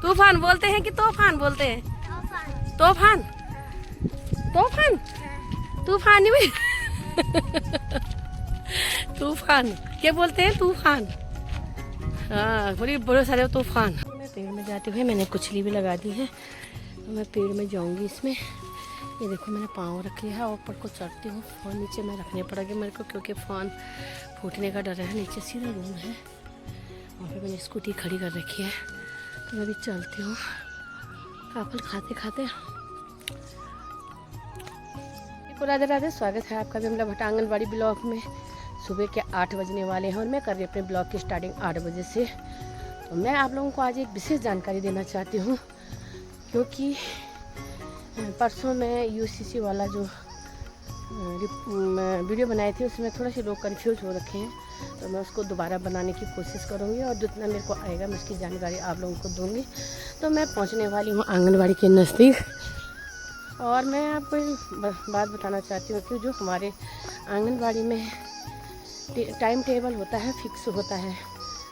तूफान बोलते हैं कि तूफान बोलते हैं? तूफान तूफान तूफान ही तूफान क्या बोलते हैं? तूफान। हाँ बड़ी बड़े सारे तूफान। मैं पेड़ में जाते हुए मैंने कुचली भी लगा दी है, तो मैं पेड़ में जाऊंगी इसमें। ये देखो मैंने पाँव रख लिया है और ऊपर को चढ़ती हूँ। फ़ोन नीचे में रखने पड़ेगा मेरे को, क्योंकि फ़ोन फूटने का डर है। नीचे सीधा रूम है, वहाँ पे मैंने स्कूटी खड़ी कर रखी है, तो मैं भी चलती हूँ काफल खाते खाते। राधे राधे, स्वागत है आपका विमला भट्ट आंगनबाड़ी ब्लॉक में। सुबह के 8 बजने वाले हैं और मैं कर रही अपने ब्लॉग की स्टार्टिंग 8 बजे से। तो मैं आप लोगों को आज एक विशेष जानकारी देना चाहती हूँ, क्योंकि परसों मैं यूसीसी वाला जो वीडियो बनाई थी उसमें थोड़ा से लोग कंफ्यूज हो रखे हैं, तो मैं उसको दोबारा बनाने की कोशिश करूँगी और जितना मेरे को आएगा मैं उसकी जानकारी आप लोगों को दूँगी। तो मैं पहुँचने वाली हूँ आंगनबाड़ी के नज़दीक, और मैं आपको बात बताना चाहती हूँ कि जो हमारे आंगनबाड़ी में टाइम टेबल होता है, फिक्स होता है।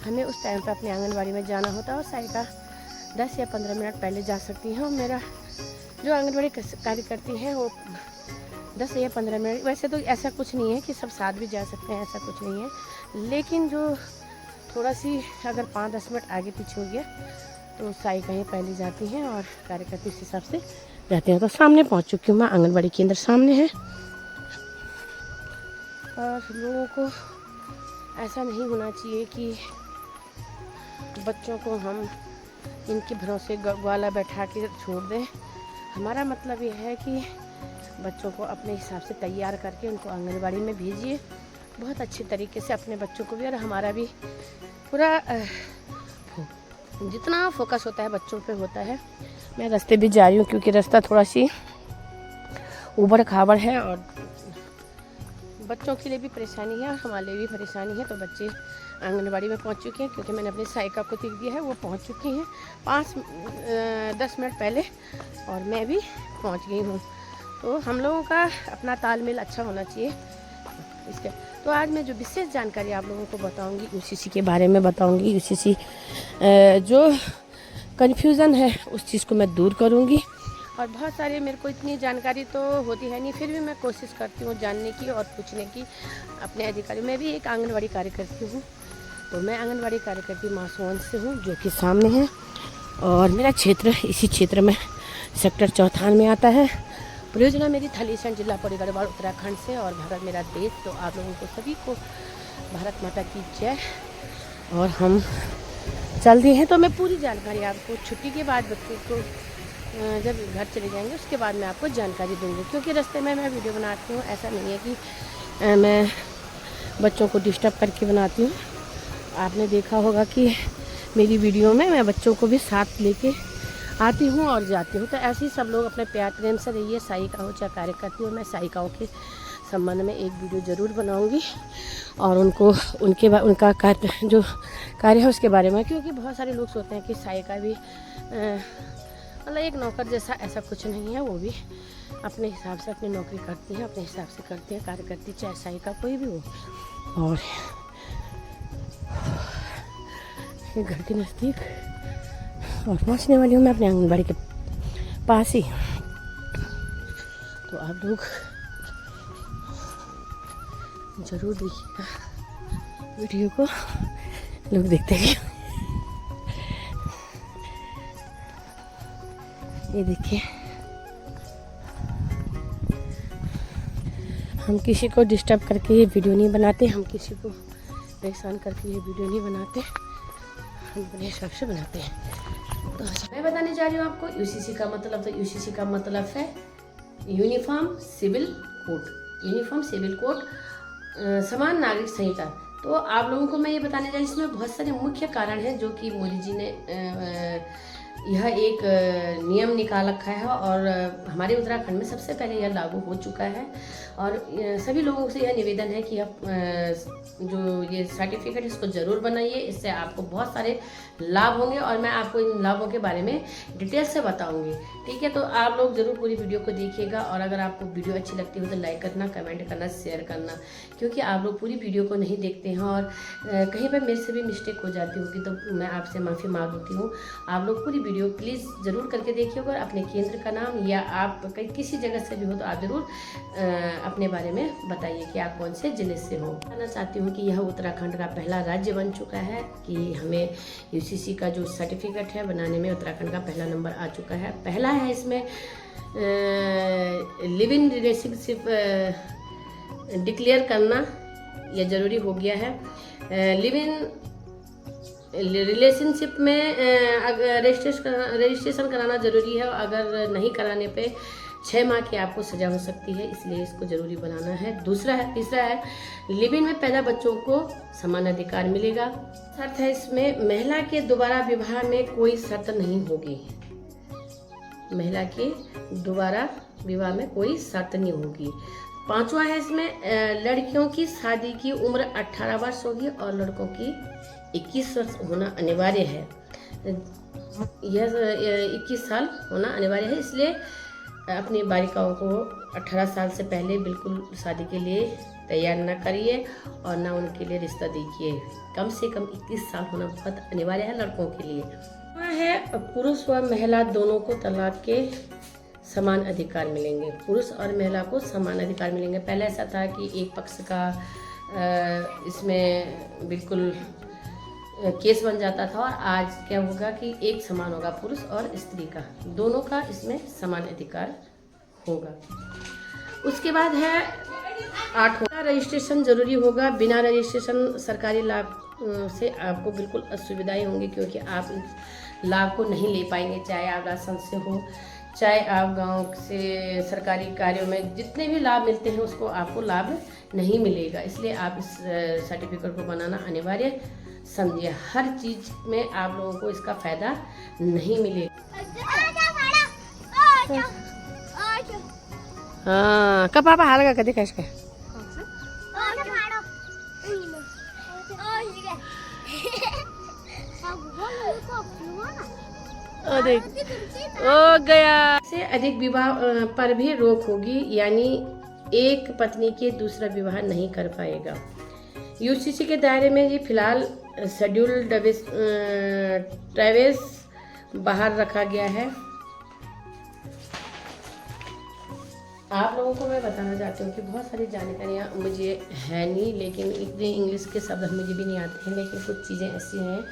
हमें उस टाइम पर अपने आंगनबाड़ी में जाना होता है और साइका 10 या 15 मिनट पहले जा सकती हैं। और मेरा जो आंगनबाड़ी कार्य करती हैं वो 10 या 15 मिनट, वैसे तो ऐसा कुछ नहीं है कि सब साथ भी जा सकते हैं, ऐसा कुछ नहीं है। लेकिन जो थोड़ा सी अगर 5-10 मिनट आगे पीछे हो गया तो साइका ही पहले जाती हैं और कार्यकर्ता इस हिसाब से रहते हैं। तो सामने पहुंच चुकी हूँ मैं, आंगनबाड़ी केंद्र सामने है। और लोगों को ऐसा नहीं होना चाहिए कि बच्चों को हम इनके भरोसे ग्वाला बैठा के छोड़ दें। हमारा मतलब ये है कि बच्चों को अपने हिसाब से तैयार करके उनको आंगनबाड़ी में भेजिए, बहुत अच्छे तरीके से अपने बच्चों को भी और हमारा भी पूरा जितना फोकस होता है बच्चों पे होता है। मैं रास्ते भी जा रही हूँ क्योंकि रास्ता थोड़ा सी ऊबड़ खाबड़ है और बच्चों के लिए भी परेशानी है और हमारे लिए भी परेशानी है। तो बच्चे आंगनबाड़ी में पहुंच चुके हैं, क्योंकि मैंने अपनी साइका को टिक दिया है, वो पहुंच चुकी हैं 5-10 मिनट पहले और मैं भी पहुंच गई हूँ। तो हम लोगों का अपना तालमेल अच्छा होना चाहिए इसके। तो आज मैं जो विशेष जानकारी आप लोगों को बताऊंगी यूसीसी के बारे में बताऊंगी। यूसीसी जो कन्फ्यूज़न है उस चीज़ को मैं दूर करूंगी। और बहुत सारे मेरे को इतनी जानकारी तो होती है नहीं, फिर भी मैं कोशिश करती हूँ जानने की और पूछने की अपने अधिकारी। मैं भी एक आंगनबाड़ी कार्यकर्ती हूँ, तो मैं आंगनबाड़ी कार्यकर्ती मासूवन से हूँ, जो कि सामने है। और मेरा क्षेत्र इसी क्षेत्र में सेक्टर 54 में आता है। परियोजना मेरी थलीसैंण जिला पौड़ी गढ़वाल उत्तराखंड से, और भारत मेरा देश। तो आप लोगों को सभी को भारत माता की जय। और हम चल दिए हैं, तो मैं पूरी जानकारी आपको छुट्टी के बाद बच्चों को जब घर चले जाएंगे उसके बाद मैं आपको जानकारी दूंगी, क्योंकि रास्ते में मैं वीडियो बनाती हूँ। ऐसा नहीं है कि मैं बच्चों को डिस्टर्ब करके बनाती हूँ। आपने देखा होगा कि मेरी वीडियो में मैं बच्चों को भी साथ लेके आती हूँ और जाती हूँ। तो ऐसे ही सब लोग अपने प्यार प्रेम से रहिए, सहायिका हो चाहे कार्यकर्ती हो। मैं सहायिकाओं के संबंध में एक वीडियो ज़रूर बनाऊँगी और उनको उनका जो कार्य है उसके बारे में, क्योंकि बहुत सारे लोग सोचते हैं कि सहायिका भी मतलब एक नौकर जैसा, ऐसा कुछ नहीं है। वो भी अपने हिसाब से अपनी नौकरी करती है, अपने हिसाब से करती है कार्यकर्ती, चाहे सहायिका कोई भी हो। और ये घर के नज़दीक और पहुँचने वाली हूँ मैं अपने आंगनबाड़ी के पास ही। तो आप लोग ज़रूर देखिएगा वीडियो को, लोग देखते हैं। ये देखिए, हम किसी को डिस्टर्ब करके ये वीडियो नहीं बनाते, हम किसी को परेशान करके ये वीडियो नहीं बनाते, हम अपने हिसाब से बनाते हैं। तो मैं बताने जा रही हूँ आपको यूसीसी का मतलब। तो यूसीसी का मतलब है uniform civil code. Uniform civil code, समान नागरिक संहिता। तो आप लोगों को मैं ये बताने जा रही हूँ, इसमें बहुत सारे मुख्य कारण हैं जो कि मोदी जी ने यह एक नियम निकाल रखा है और हमारे उत्तराखंड में सबसे पहले यह लागू हो चुका है। और सभी लोगों से यह निवेदन है कि आप जो ये सर्टिफिकेट इसको ज़रूर बनाइए, इससे आपको बहुत सारे लाभ होंगे और मैं आपको इन लाभों के बारे में डिटेल से बताऊंगी। ठीक है, तो आप लोग ज़रूर पूरी वीडियो को देखिएगा। और अगर आपको वीडियो अच्छी लगती हो तो लाइक करना, कमेंट करना, शेयर करना, क्योंकि आप लोग पूरी वीडियो को नहीं देखते हैं और कहीं पर मेरे से भी मिस्टेक हो जाती होगी, तो मैं आपसे माफ़ी मांगती हूँ। आप लोग पूरी वीडियो प्लीज़ ज़रूर करके देखिएगा और अपने केंद्र का नाम या आप कहीं किसी जगह से भी हो तो आप ज़रूर अपने बारे में बताइए कि आप कौन से ज़िले से हो। कहना चाहती हूँ कि यह उत्तराखंड का पहला राज्य बन चुका है कि हमें यूसीसी का जो सर्टिफिकेट है बनाने में उत्तराखंड का पहला नंबर आ चुका है। पहला है इसमें लिव इन रिलेशनशिप डिक्लेयर करना यह ज़रूरी हो गया है। लिव इन रिलेशनशिप में अगर रजिस्ट्रेशन कराना ज़रूरी है, अगर नहीं कराने पे 6 माह की आपको सज़ा हो सकती है, इसलिए इसको ज़रूरी बनाना है। तीसरा है लिव इन में पैदा बच्चों को समान अधिकार मिलेगा। शर्त है इसमें महिला के दोबारा विवाह में कोई शर्त नहीं होगी। महिला के दोबारा विवाह में कोई शर्त नहीं होगी। 5वां है इसमें लड़कियों की शादी की उम्र 18 वर्ष होगी और लड़कों की 21 वर्ष होना अनिवार्य है। यह 21 साल होना अनिवार्य है, इसलिए अपनी बालिकाओं को 18 साल से पहले बिल्कुल शादी के लिए तैयार ना करिए और ना उनके लिए रिश्ता दीजिए। कम से कम 21 साल होना बहुत अनिवार्य है लड़कों के लिए। वह है पुरुष व महिला दोनों को तलाक के समान अधिकार मिलेंगे। पुरुष और महिला को समान अधिकार मिलेंगे। पहले ऐसा था कि एक पक्ष का इसमें बिल्कुल केस बन जाता था और आज क्या होगा कि एक समान होगा, पुरुष और स्त्री का दोनों का इसमें समान अधिकार होगा। उसके बाद है 8वां रजिस्ट्रेशन जरूरी होगा। बिना रजिस्ट्रेशन सरकारी लाभ से आपको बिल्कुल असुविधाएं होंगी, क्योंकि आप इस लाभ को नहीं ले पाएंगे, चाहे आप राशन से हो, चाहे आप गांव से सरकारी कार्यों में जितने भी लाभ मिलते हैं उसको आपको लाभ नहीं मिलेगा। इसलिए आप इस सर्टिफिकेट को बनाना अनिवार्य समझिए। हर चीज में आप लोगों को इसका फायदा नहीं मिलेगा। हाँ कब पापा हाल का कभी कैश का हो गया। से अधिक विवाह पर भी रोक होगी, यानी एक पत्नी के दूसरा विवाह नहीं कर पाएगा। यूसीसी के दायरे में ये फिलहाल शेड्यूल ट्राइब्स बाहर रखा गया है। आप लोगों को मैं बताना चाहती हूँ कि बहुत सारी जानकारियाँ मुझे है नहीं, लेकिन इतने इंग्लिश के शब्द मुझे भी नहीं आते हैं, लेकिन कुछ चीज़ें ऐसी हैं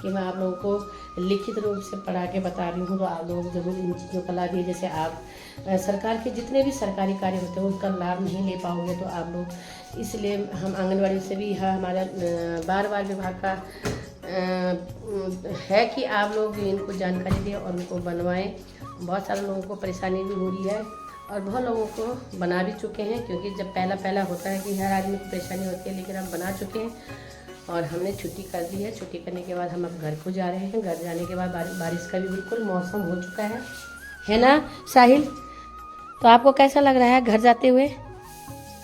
कि मैं आप लोगों को लिखित रूप से पढ़ा के बता रही हूँ, तो आप लोग जरूर इन चीज़ों का लाभ है। जैसे आप सरकार के जितने भी सरकारी कार्य होते हैं उसका लाभ नहीं ले पाओगे तो आप लोग, इसलिए हम आंगनवाड़ी से भी हमारा बार विभाग का है कि आप लोग इनको जानकारी दें और उनको बनवाएं। बहुत सारे लोगों को परेशानी भी हो रही है और बहुत लोगों को बना भी चुके हैं, क्योंकि जब पहला होता है कि हर आदमी को परेशानी होती है, लेकिन हम बना चुके हैं और हमने छुट्टी कर दी है। छुट्टी करने के बाद हम अब घर को जा रहे हैं। घर जाने के बाद बारिश का भी बिल्कुल मौसम हो चुका है ना साहिल? तो आपको कैसा लग रहा है घर जाते हुए?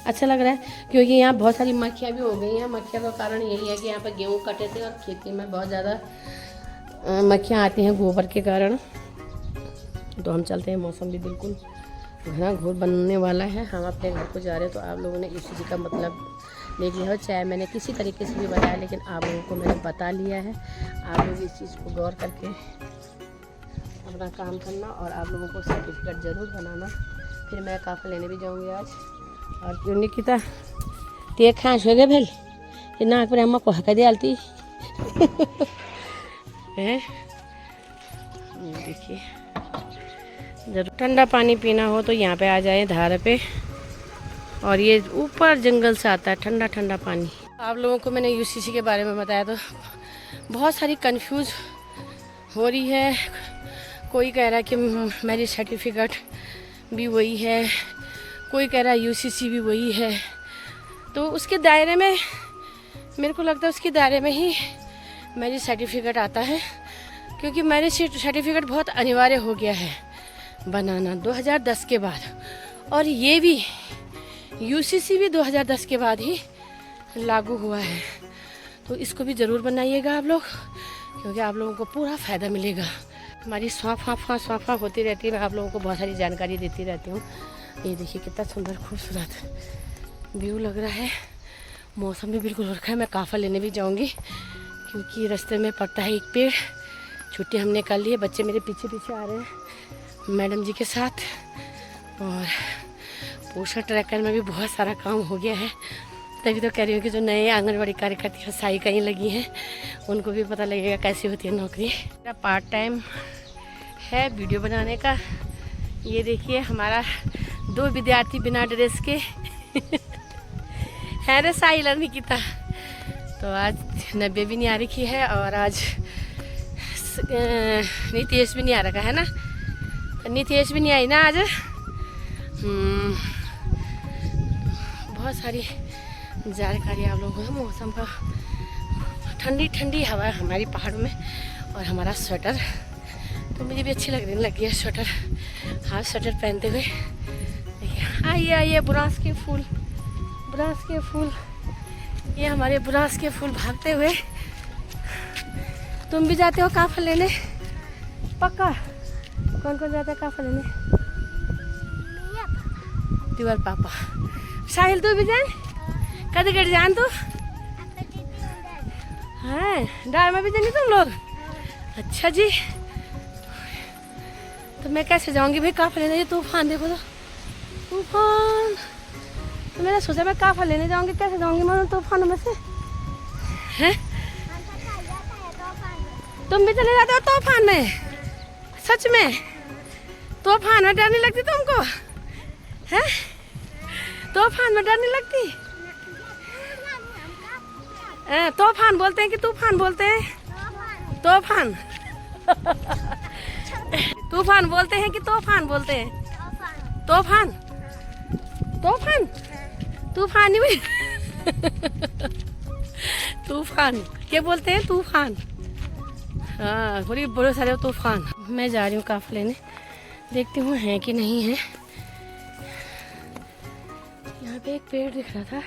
अच्छा लग रहा है, क्योंकि यहाँ बहुत सारी मक्खियाँ भी हो गई हैं। मक्खियाँ का कारण यही है कि यहाँ पर गेहूँ कटे थे और खेती में बहुत ज़्यादा मक्खियाँ आती हैं गोबर के कारण। तो हम चलते हैं, मौसम भी बिल्कुल घना घोर बनने वाला है। हम अपने घर को जा रहे हैं, तो आप लोगों ने इस चीज़ का मतलब देख लिया हो, चाहे मैंने किसी तरीके से भी बताया, लेकिन आप लोगों को मैंने बता लिया है। आप लोग इस चीज़ को गौर करके अपना काम करना और आप लोगों को सर्टिफिकेट ज़रूर बनाना। फिर मैं काफ़ी लेने भी जाऊँगी आज। और क्यों निकिता ते खास हो गए भेल कि नाक पर अम्मा को हका दे आलती है। देखिए, जब ठंडा पानी पीना हो तो यहाँ पे आ जाए धार पे, और ये ऊपर जंगल से आता है ठंडा ठंडा पानी। आप लोगों को मैंने यूसीसी के बारे में बताया, तो बहुत सारी कंफ्यूज हो रही है। कोई कह रहा है कि मेरी सर्टिफिकेट भी वही है, कोई कह रहा है यूसीसी भी वही है। तो उसके दायरे में मेरे को लगता है उसके दायरे में ही मेरी सर्टिफिकेट आता है, क्योंकि मेरी सर्टिफिकेट बहुत अनिवार्य हो गया है बनाना 2010 के बाद, और ये भी यूसीसी भी 2010 के बाद ही लागू हुआ है। तो इसको भी ज़रूर बनाइएगा आप लोग, क्योंकि आप लोगों को पूरा फ़ायदा मिलेगा। हमारी स्वाफा होती रहती है, मैं आप लोगों को बहुत सारी जानकारी देती रहती हूँ। ये देखिए कितना सुंदर खूबसूरत व्यू लग रहा है। मौसम भी बिल्कुल हो रखा है। मैं काफ़ा लेने भी जाऊँगी, क्योंकि रास्ते में पड़ता है एक पेड़ छुट्टी हमने कर ली है। बच्चे मेरे पीछे पीछे आ रहे हैं मैडम जी के साथ। और पोषण ट्रैकर में भी बहुत सारा काम हो गया है। तभी तो कह रही हूँ कि जो नए आंगनबाड़ी कार्यकर्ता साई कहीं लगी हैं उनको भी पता लगेगा कैसी होती है नौकरी। मेरा पार्ट टाइम है वीडियो बनाने का। ये देखिए हमारा 2 विद्यार्थी बिना ड्रेस के है रे साहिल और निकिता। तो आज नब्बे भी नहीं आ रखी है और आज नितेश भी नहीं आ रखा है ना। नितेश भी नहीं आई ना आज। बहुत सारी जानकारी आप लोगों को मौसम का। ठंडी ठंडी हवा है हमारी पहाड़ों में और हमारा स्वेटर तो मुझे भी अच्छी लगने लगी है स्वेटर। हाफ स्वेटर पहनते हुए देखिए आइए आइए बुरांस के फूल, बुरांस के फूल, ये हमारे बुरांस के फूल भागते हुए। तुम भी जाते हो काफल लेने? पक्का? कौन कौन जाता है काफल लेने? तिवार पापा। साहिल तू भी जाए? कद कट जान तू? हाँ डार में भी जानी तुम लोग? अच्छा जी। तो मैं कैसे जाऊंगी भाई काफल लेने? ये तूफान देखो तो, तूफान। तो मैंने सोचा मैं काफल लेने जाऊंगी, कैसे जाऊंगी मैं तूफानों में से? हैं? तुम भी चले जाते हो तूफान में? सच में? तूफान में डर नहीं लगती तुमको? हैं? तूफान में डर नहीं लगती? तूफान बोलते हैं कि तूफान बोलते हैं? तूफान। तूफान बोलते हैं कि तूफान बोलते हैं? तूफान। तूफान। तूफान ही तूफान क्या बोलते हैं? तूफान। हाँ बड़ी बड़े सारे तूफान। मैं जा रही हूँ काफले लेने, देखती हूँ है कि नहीं है। यहाँ पे एक पेड़ दिख रहा था,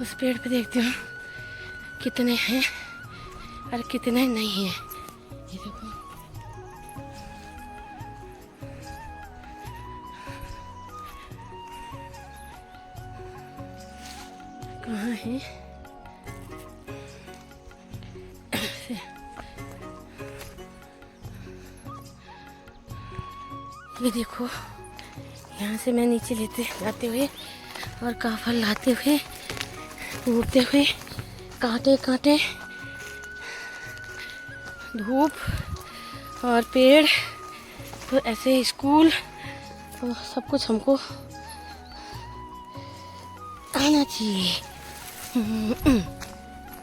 उस पेड़ पे देखती हूँ कितने हैं और कितने नहीं हैं। ये देखो कहाँ है? ये देखो यहाँ से मैं नीचे लेते जाते हुए और काफल लाते हुए घूमते हुए, कांटे कांटे, धूप और पेड़, तो ऐसे स्कूल तो सब कुछ हमको आना चाहिए।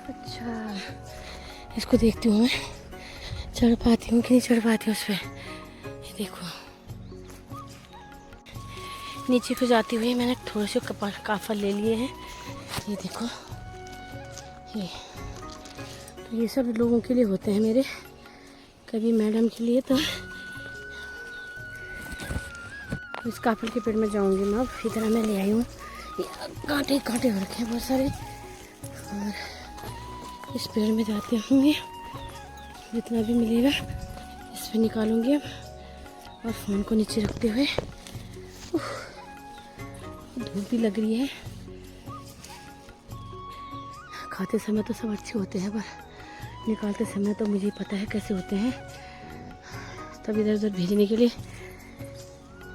अच्छा इसको देखती हूँ मैं चढ़ पाती हूँ कि नहीं चढ़ पाती हूँ उस पर। ये देखो नीचे को जाते हुए मैंने थोड़े से काफल ले लिए हैं। ये देखो ये तो ये सब लोगों के लिए होते हैं मेरे, कभी मैडम के लिए। तो इस काफल के पेड़ में जाऊंगी मैं। अब इधर मैं ले आई हूँ, कांटे कांटे हो रखे हैं बहुत सारे। और इस पेड़ में जाते होंगे, जितना भी मिलेगा इस पर निकालूंगी अब। और फ़ोन को नीचे रखते हुए, धूप भी लग रही है। खाते समय तो सब अच्छे होते हैं पर निकालते समय तो मुझे पता है कैसे होते हैं। तब इधर उधर भेजने के लिए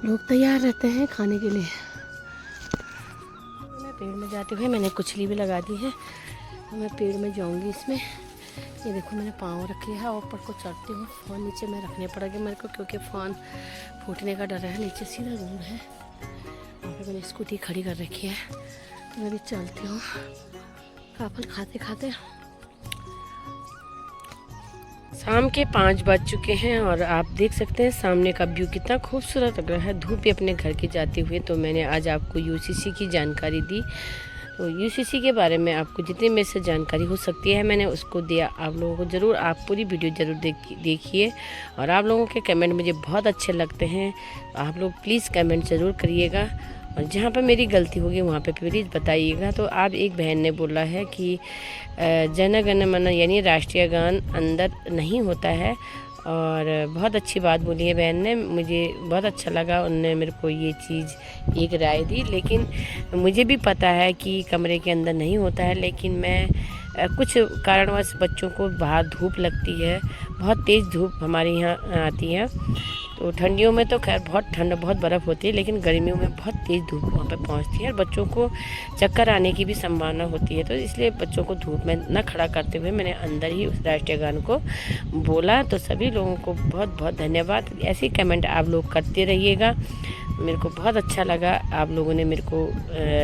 लोग तैयार रहते हैं खाने के लिए। मैं पेड़ में जाते हुए मैंने कुचली भी लगा दी है, तो मैं पेड़ में जाऊंगी इसमें। ये देखो मैंने पाँव रखे है और ऊपर को चढ़ती हूँ। फ़ोन नीचे में रखने पड़ेगा मेरे को, क्योंकि फ़ोन फूटने का डर है। नीचे सीधा रोड है, वहाँ पे मैंने स्कूटी खड़ी कर रखी है। तो मैं भी चलती हूँ काफल खाते खाते। शाम के 5 बज चुके हैं और आप देख सकते हैं सामने का व्यू कितना खूबसूरत लग रहा है। धूप भी अपने घर की जाते हुए। तो मैंने आज आपको यूसीसी की जानकारी दी। तो यूसीसी के बारे में आपको जितनी मेरे से जानकारी हो सकती है मैंने उसको दिया। आप लोगों को ज़रूर, आप पूरी वीडियो ज़रूर देखिए। और आप लोगों के कमेंट मुझे बहुत अच्छे लगते हैं, तो आप लोग प्लीज़ कमेंट ज़रूर करिएगा। और जहाँ पर मेरी गलती होगी वहाँ पे प्लीज़ बताइएगा। तो आप एक बहन ने बोला है कि जन गण मन यानी राष्ट्रीय गान अंदर नहीं होता है, और बहुत अच्छी बात बोली है बहन ने, मुझे बहुत अच्छा लगा। उन्होंने मेरे को ये चीज़ एक राय दी। लेकिन मुझे भी पता है कि कमरे के अंदर नहीं होता है, लेकिन मैं कुछ कारणवश बच्चों को बाहर धूप लगती है, बहुत तेज़ धूप हमारे यहाँ आती है। तो ठंडियों में तो खैर बहुत ठंड, बहुत बर्फ़ होती है, लेकिन गर्मियों में बहुत तेज़ धूप वहाँ पे पहुँचती है और बच्चों को चक्कर आने की भी संभावना होती है। तो इसलिए बच्चों को धूप में न खड़ा करते हुए मैंने अंदर ही उस राष्ट्रीय गान को बोला। तो सभी लोगों को बहुत बहुत धन्यवाद। ऐसे कमेंट आप लोग करते रहिएगा, मेरे को बहुत अच्छा लगा। आप लोगों ने मेरे को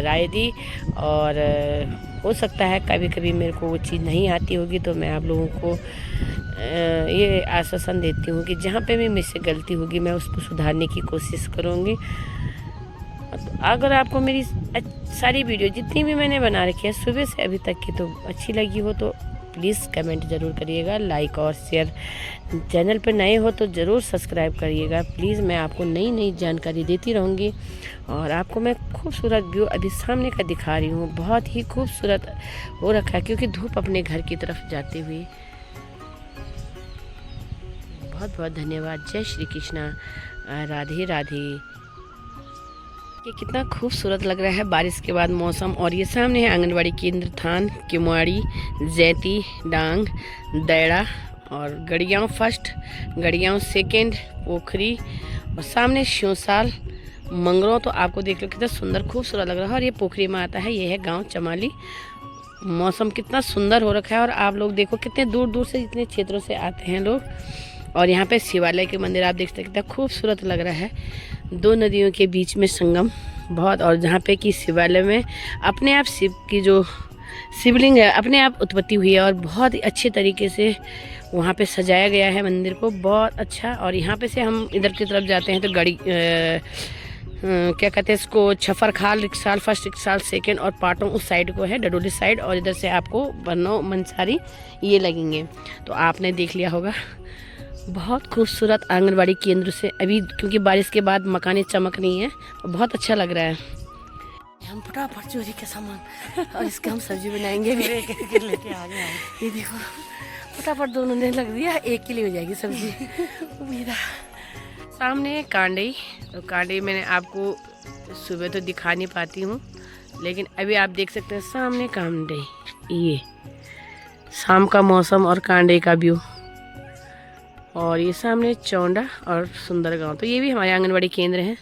राय दी, और हो सकता है कभी कभी मेरे को वो चीज़ नहीं आती होगी, तो मैं आप लोगों को ये आश्वासन देती हूँ कि जहाँ पे भी मुझसे गलती होगी मैं उसको सुधारने की कोशिश करूँगी। तो अगर आपको मेरी सारी वीडियो जितनी भी मैंने बना रखी है सुबह से अभी तक की तो अच्छी लगी हो तो प्लीज़ कमेंट ज़रूर करिएगा, लाइक और शेयर। चैनल पर नए हो तो ज़रूर सब्सक्राइब करिएगा प्लीज़। मैं आपको नई नई जानकारी देती रहूँगी। और आपको मैं खूबसूरत व्यू अभी सामने का दिखा रही हूँ, बहुत ही खूबसूरत हो रखा है क्योंकि धूप अपने घर की तरफ जाते हुए। बहुत बहुत धन्यवाद। जय श्री कृष्णा, राधे राधे। ये कितना खूबसूरत लग रहा है बारिश के बाद मौसम। और ये सामने है आंगनवाड़ी केंद्र थान, किमाड़ी, जैती, डांग, दैड़ा और गड़ियाँव फर्स्ट, गड़ियाँव सेकेंड, पोखरी और सामने श्योसाल, मंगरों। तो आपको देख लो कितना सुंदर खूबसूरत लग रहा है। और ये पोखरी में आता है, ये है गांव चमाली। मौसम कितना सुंदर हो रखा है और आप लोग देखो कितने दूर दूर से इतने क्षेत्रों से आते हैं लोग। और यहाँ पे शिवालय के मंदिर आप देख सकते हैं कितना खूबसूरत लग रहा है। दो नदियों के बीच में संगम बहुत, और जहाँ पे कि शिवालय में अपने आप शिव की जो शिवलिंग है अपने आप उत्पत्ति हुई है और बहुत ही अच्छे तरीके से वहाँ पे सजाया गया है मंदिर को, बहुत अच्छा। और यहाँ पे से हम इधर की तरफ जाते हैं तो गाड़ी क्या कहते हैं इसको, छफर खाल, रिक्साल फर्स्ट, रिक्साल सेकेंड और पाटों उस साइड को है, डडोली साइड। और इधर से आपको बन्नौ, मनसारी ये लगेंगे। तो आपने देख लिया होगा बहुत खूबसूरत आंगनवाड़ी केंद्र से अभी, क्योंकि बारिश के बाद मकानें चमक रही हैं तो बहुत अच्छा लग रहा है। हम फटाफट चोरी के सामान और इसके हम सब्जी बनाएंगे भी लेके आ गए। ये देखो फटाफट दोनों ने लग दिया, एक के लिए हो जाएगी सब्जी। मेरा सामने कांडई, तो कांडई मैंने आपको सुबह तो दिखा नहीं पाती हूँ, लेकिन अभी आप देख सकते हैं सामने कांडई, ये शाम का मौसम और कांडई का व्यू। और ये सामने चौंडा और सुंदर गांव, तो ये भी हमारे आंगनवाड़ी केंद्र हैं।